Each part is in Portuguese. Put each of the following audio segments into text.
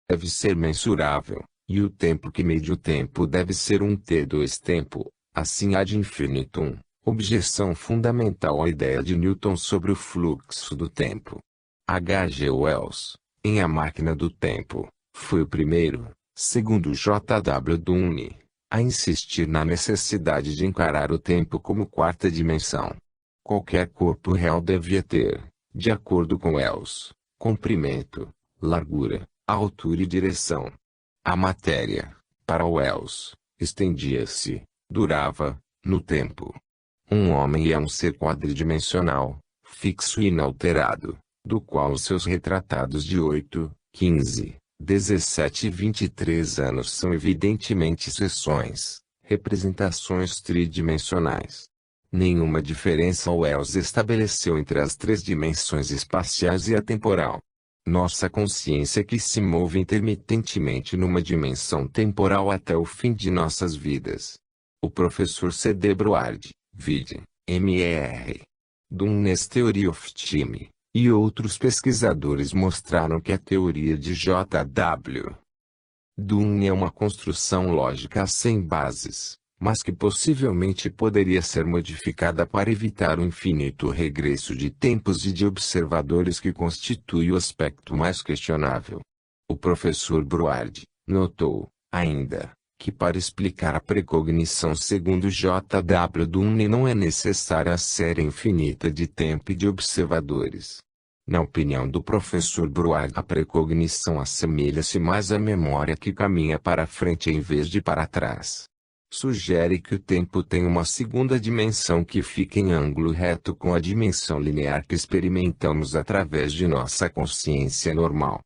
deve ser mensurável, e o tempo que mede o tempo deve ser um T2 tempo, assim ad infinitum. Objeção fundamental à ideia de Newton sobre o fluxo do tempo. H. G. Wells, em A Máquina do Tempo, foi o primeiro, segundo J. W. Dunne, a insistir na necessidade de encarar o tempo como quarta dimensão. Qualquer corpo real devia ter, de acordo com Wells, comprimento, largura, altura e direção. A matéria, para Wells, estendia-se, durava, no tempo. Um homem é um ser quadridimensional, fixo e inalterado, do qual os seus retratados de 8, 15, 17 e 23 anos são evidentemente seções, representações tridimensionais. Nenhuma diferença Wells estabeleceu entre as três dimensões espaciais e a temporal. Nossa consciência que se move intermitentemente numa dimensão temporal até o fim de nossas vidas. O professor C. D. Broad, vide, M.R. Dunne's Theory of Time, e outros pesquisadores mostraram que a teoria de J. W. Dunne é uma construção lógica sem bases, mas que possivelmente poderia ser modificada para evitar o infinito regresso de tempos e de observadores que constitui o aspecto mais questionável. O professor Broad notou, ainda, que para explicar a precognição segundo J. W. Dunne não é necessária a série infinita de tempo e de observadores. Na opinião do professor Broad, a precognição assemelha-se mais à memória que caminha para frente em vez de para trás. Sugere que o tempo tem uma segunda dimensão que fica em ângulo reto com a dimensão linear que experimentamos através de nossa consciência normal.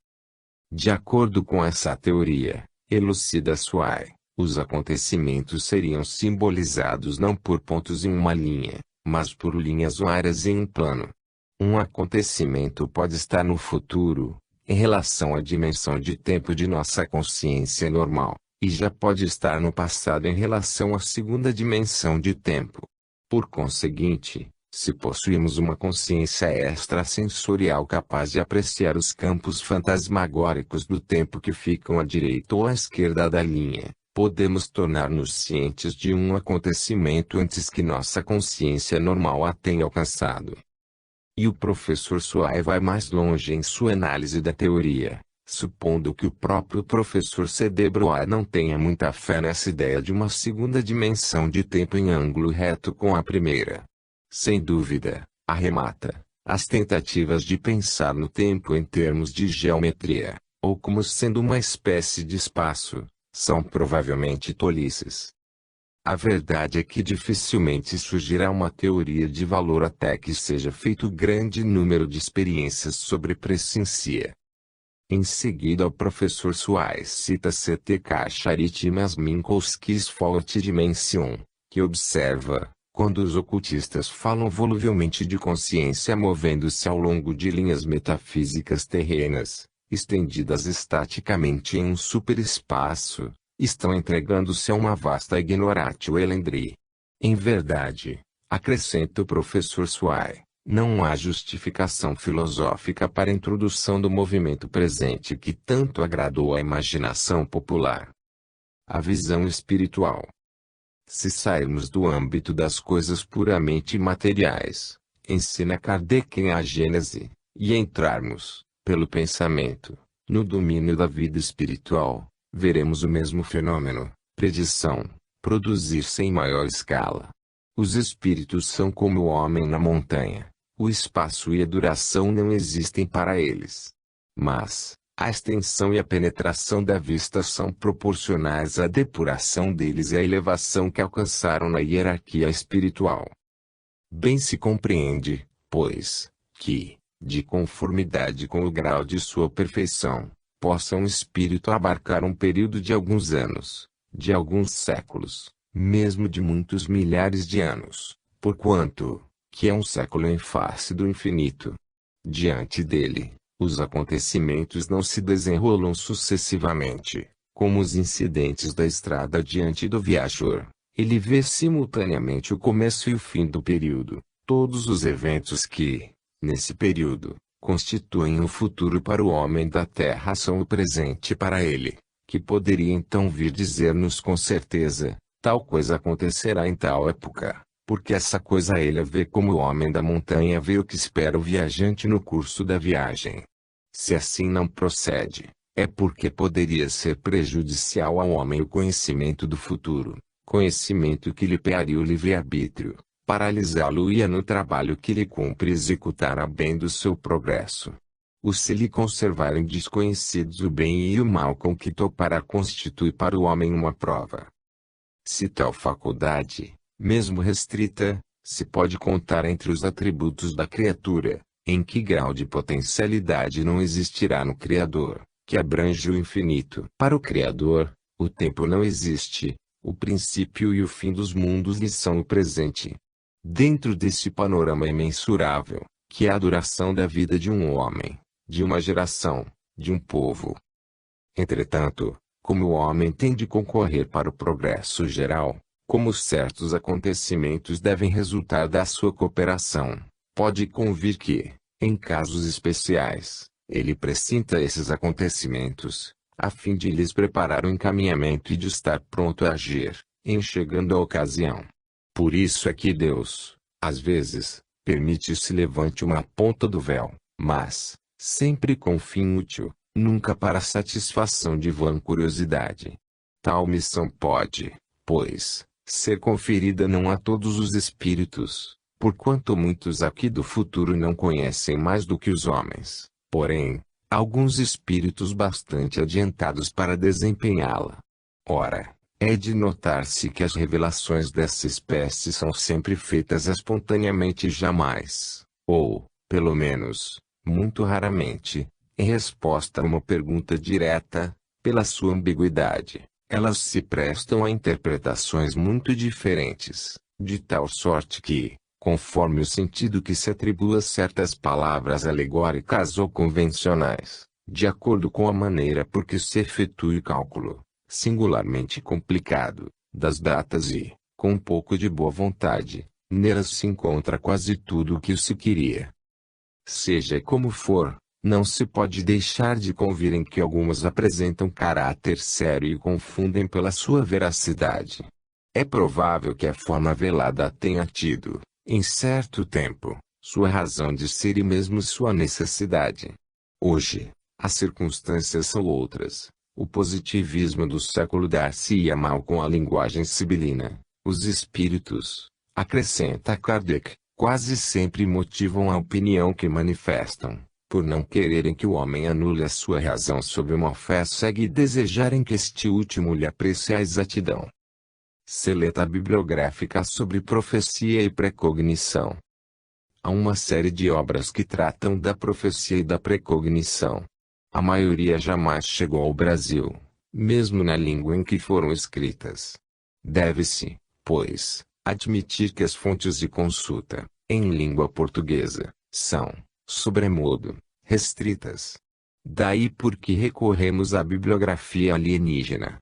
De acordo com essa teoria, elucida Swire, os acontecimentos seriam simbolizados não por pontos em uma linha, mas por linhas áreas em um plano. Um acontecimento pode estar no futuro, em relação à dimensão de tempo de nossa consciência normal, e já pode estar no passado em relação à segunda dimensão de tempo. Por conseguinte, se possuímos uma consciência extrasensorial capaz de apreciar os campos fantasmagóricos do tempo que ficam à direita ou à esquerda da linha, podemos tornar-nos cientes de um acontecimento antes que nossa consciência normal a tenha alcançado. E o professor Swire vai mais longe em sua análise da teoria, supondo que o próprio professor C. D. Broad não tenha muita fé nessa ideia de uma segunda dimensão de tempo em ângulo reto com a primeira. Sem dúvida, arremata, as tentativas de pensar no tempo em termos de geometria, ou como sendo uma espécie de espaço, são provavelmente tolices. A verdade é que dificilmente surgirá uma teoria de valor até que seja feito grande número de experiências sobre presciência. Em seguida o professor Swire cita C.T.K. Charity mas Minkowski's Fault Dimension, que observa, quando os ocultistas falam voluvelmente de consciência movendo-se ao longo de linhas metafísicas terrenas, estendidas estaticamente em um superespaço, estão entregando-se a uma vasta ignoratio elenchi. Em verdade, acrescenta o professor Swire, não há justificação filosófica para a introdução do movimento presente que tanto agradou à imaginação popular. A visão espiritual. Se sairmos do âmbito das coisas puramente materiais, ensina Kardec em A Gênese, e entrarmos, pelo pensamento, no domínio da vida espiritual, veremos o mesmo fenômeno, predição, produzir-se em maior escala. Os espíritos são como o homem na montanha, o espaço e a duração não existem para eles. Mas, a extensão e a penetração da vista são proporcionais à depuração deles e à elevação que alcançaram na hierarquia espiritual. Bem se compreende, pois, que, de conformidade com o grau de sua perfeição, possa um espírito abarcar um período de alguns anos, de alguns séculos, mesmo de muitos milhares de anos, porquanto, que é um século em face do infinito. Diante dele, os acontecimentos não se desenrolam sucessivamente, como os incidentes da estrada diante do viajor. Ele vê simultaneamente o começo e o fim do período, todos os eventos que, nesse período, constituem o futuro para o homem da Terra, são o presente para ele, que poderia então vir dizer-nos com certeza, tal coisa acontecerá em tal época, porque essa coisa ele vê como o homem da montanha vê o que espera o viajante no curso da viagem. Se assim não procede, é porque poderia ser prejudicial ao homem o conhecimento do futuro, conhecimento que lhe pearia o livre-arbítrio, paralisá-lo-ia no trabalho que lhe cumpre executar a bem do seu progresso. O se lhe conservarem desconhecidos o bem e o mal com que topará constitui para o homem uma prova. Se tal faculdade, mesmo restrita, se pode contar entre os atributos da criatura, em que grau de potencialidade não existirá no Criador, que abrange o infinito? Para o Criador, o tempo não existe, o princípio e o fim dos mundos lhe são o presente. Dentro desse panorama imensurável, que é a duração da vida de um homem, de uma geração, de um povo. Entretanto, como o homem tem de concorrer para o progresso geral, como certos acontecimentos devem resultar da sua cooperação, pode convir que, em casos especiais, ele precinta esses acontecimentos, a fim de lhes preparar o encaminhamento e de estar pronto a agir, em chegando a ocasião. Por isso é que Deus, às vezes, permite se levante uma ponta do véu, mas, sempre com fim útil, nunca para satisfação de vã curiosidade. Tal missão pode, pois, ser conferida não a todos os espíritos, porquanto muitos aqui do futuro não conhecem mais do que os homens, porém, alguns espíritos bastante adiantados para desempenhá-la. Ora, é de notar-se que as revelações dessa espécie são sempre feitas espontaneamente e jamais, ou, pelo menos, muito raramente, em resposta a uma pergunta direta, pela sua ambiguidade, elas se prestam a interpretações muito diferentes, de tal sorte que, conforme o sentido que se atribua a certas palavras alegóricas ou convencionais, de acordo com a maneira por que se efetue o cálculo, singularmente complicado, das datas e, com um pouco de boa vontade, nelas se encontra quase tudo o que se queria. Seja como for, não se pode deixar de convir em que algumas apresentam caráter sério e confundem pela sua veracidade. É provável que a forma velada tenha tido, em certo tempo, sua razão de ser e mesmo sua necessidade. Hoje, as circunstâncias são outras. O positivismo do século dar-se-ia mal com a linguagem sibilina. Os espíritos, acrescenta Kardec, quase sempre motivam a opinião que manifestam, por não quererem que o homem anule a sua razão sobre uma fé cega e desejarem que este último lhe aprecie a exatidão. Seleta bibliográfica sobre profecia e precognição. Há uma série de obras que tratam da profecia e da precognição. A maioria jamais chegou ao Brasil, mesmo na língua em que foram escritas. Deve-se, pois, admitir que as fontes de consulta, em língua portuguesa, são, sobremodo, restritas. Daí por que recorremos à bibliografia alienígena.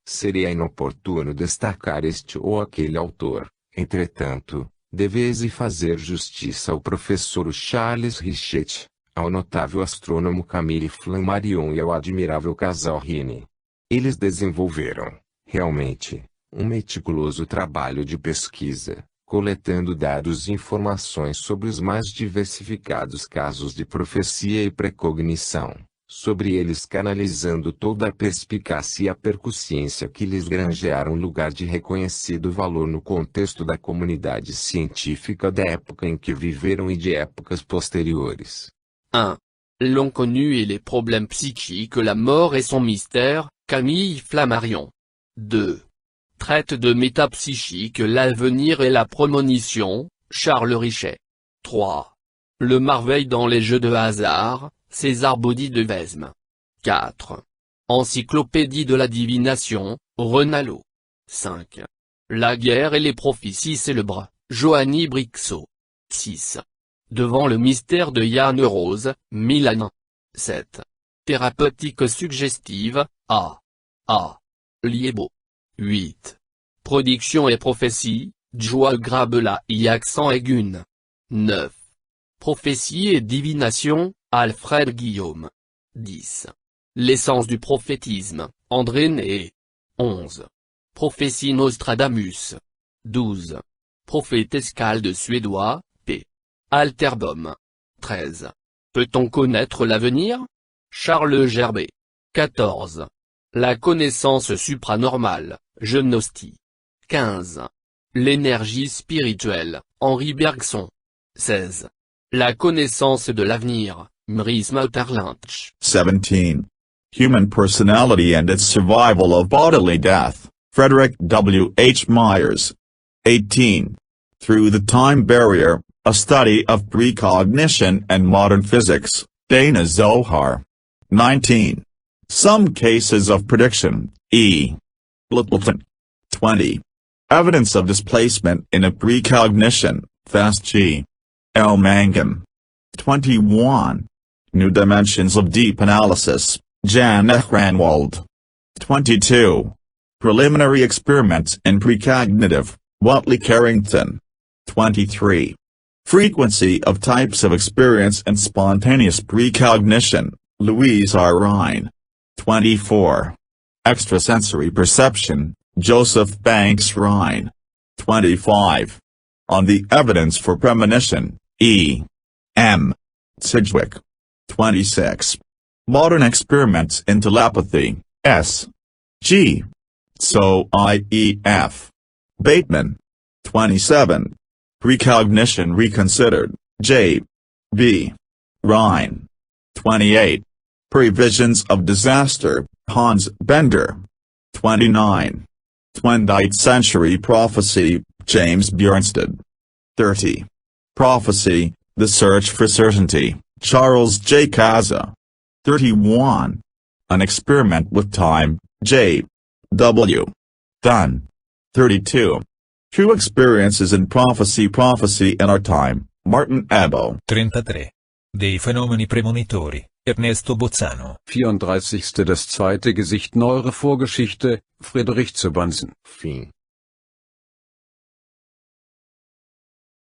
Seria inoportuno destacar este ou aquele autor, entretanto, deveis fazer justiça ao professor Charles Richet, ao notável astrônomo Camille Flammarion e ao admirável casal Rini. Eles desenvolveram, realmente, um meticuloso trabalho de pesquisa, coletando dados e informações sobre os mais diversificados casos de profecia e precognição, sobre eles canalizando toda a perspicácia e a percussiência que lhes granjearam lugar de reconhecido valor no contexto da comunidade científica da época em que viveram e de épocas posteriores. 1. L'inconnu et les problèmes psychiques, la mort et son mystère, Camille Flammarion. 2. Traite de métapsychique, l'avenir et la prémonition, Charles Richet. 3. Le merveille dans les jeux de hasard, César Baudy de Vesme. 4. Encyclopédie de la divination, Renalo. 5. La guerre et les prophéties célèbres, Johanny Brixot. 6. Devant le mystère de Yann Rose, Milan. 7. Thérapeutique suggestive, A. Liebo. 8. Production et prophétie, Joie Grabela y accent aigun. 9. Prophétie et divination, Alfred Guillaume. 10. L'essence du prophétisme, André Né. 11. Prophétie Nostradamus. 12. Prophète escalde suédois, P. Alterbaum. 13. Peut-on connaître l'avenir? Charles Gerbet. 14. La connaissance supranormale, Genosti. 15. L'énergie spirituelle, Henri Bergson. 16. La connaissance de l'avenir, Maurice Maeterlinck. 17. Human personality and its survival of bodily death, Frederick W. H. Myers. 18. Through the Time Barrier, a study of precognition and modern physics, Dana Zohar. 19. Some cases of prediction, E. Littleton. 20. Evidence of displacement in a precognition, Fast G. L. Mangum. 21. New Dimensions of Deep Analysis, Jan Ehrenwald. 22. Preliminary Experiments in Precognitive, Watley Carrington. 23. Frequency of Types of Experience and Spontaneous Precognition, Louise R. Rhine. 24. Extrasensory Perception, Joseph Banks Rhine. 25. On the Evidence for Premonition, E. M. Sidgwick. 26. Modern Experiments in Telepathy, S. G. So IEF. Bateman. 27. Precognition Reconsidered, J. B. Rhine. 28. Previsions of Disaster, Hans Bender. 29. 20th Century Prophecy, James Bjornstad. 30. Prophecy, The Search for Certainty, Charles J. Kaza. 31. An Experiment with Time, J. W. Dunn. 32. True Experiences in Prophecy in Our Time, Martin Abo. 33. Dei fenomeni premonitori, Ernesto Bozzano. 34. Das zweite Gesicht Neuere Vorgeschichte, Friedrich zu Bansen. Fim.